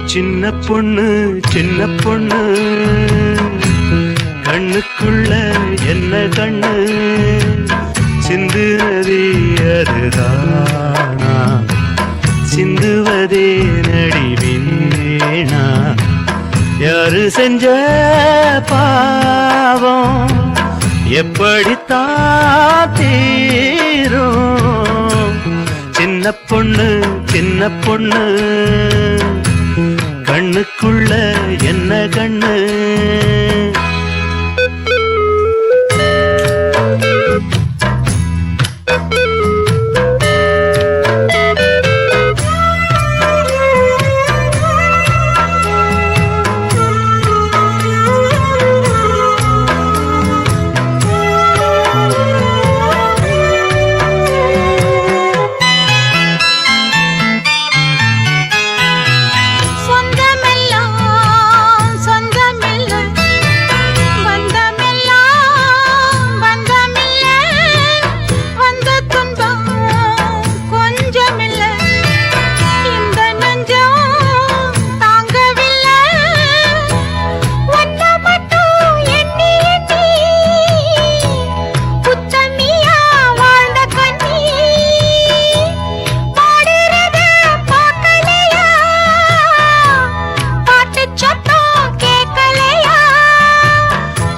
சின்ன பொண்ணு கண்ணுக்குள்ள என்ன கண்ணு சிந்துவதே அதுதானா சிந்துவதே நடிவேனா யாரு செஞ்ச பாவம் எப்படித்தான் தீரும் சின்ன பொண்ணு கண்ணுக்குள்ள என்ன கண்ணு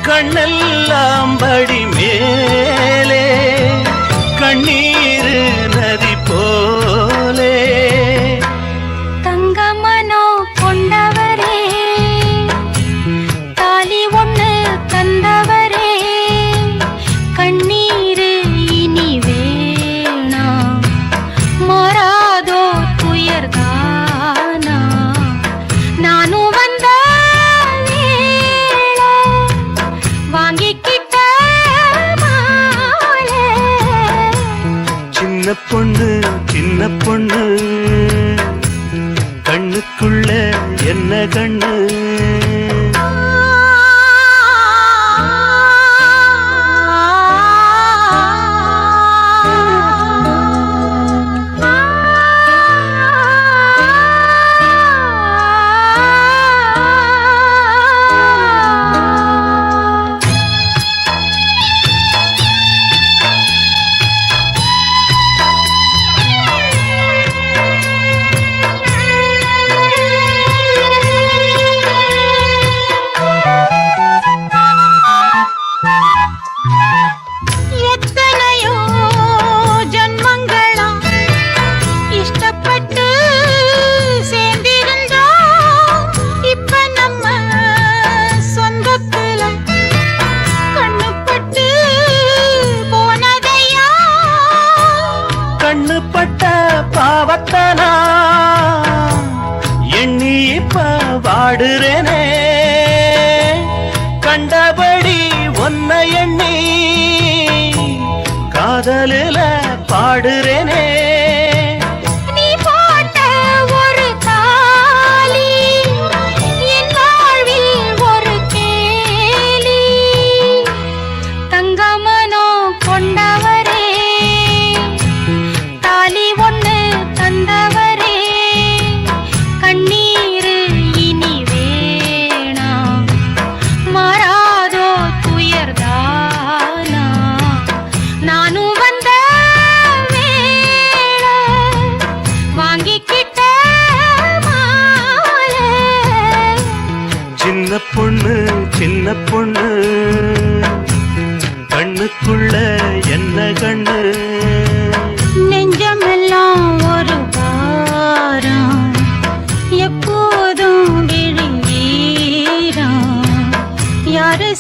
கண்ணெல்லாம் படி மேலே கண்ணீர் நதி போலே தங்கமனோ கொண்டவரே தாலி ஒண்ணு தந்தவரே கண்ணீர் இனி வேணா மாறாதோ துயர்தானா நானும் வந்த சின்ன பொண்ணு கண்ணுக்குள்ள என்ன கண்ணு கண்ணுப்பட்ட பாவத்தனா எண்ணி இப்ப வாடுறேனே கண்டபடி ஒன்ன எண்ணி காதலில பாடுறேனே சின்ன பொண்ணு கண்ணுக்குள்ள என்ன கண்ணு நெஞ்சமெல்லாம் ஒரு வாரம் எப்போதும் விழுங்கீரம் யாரு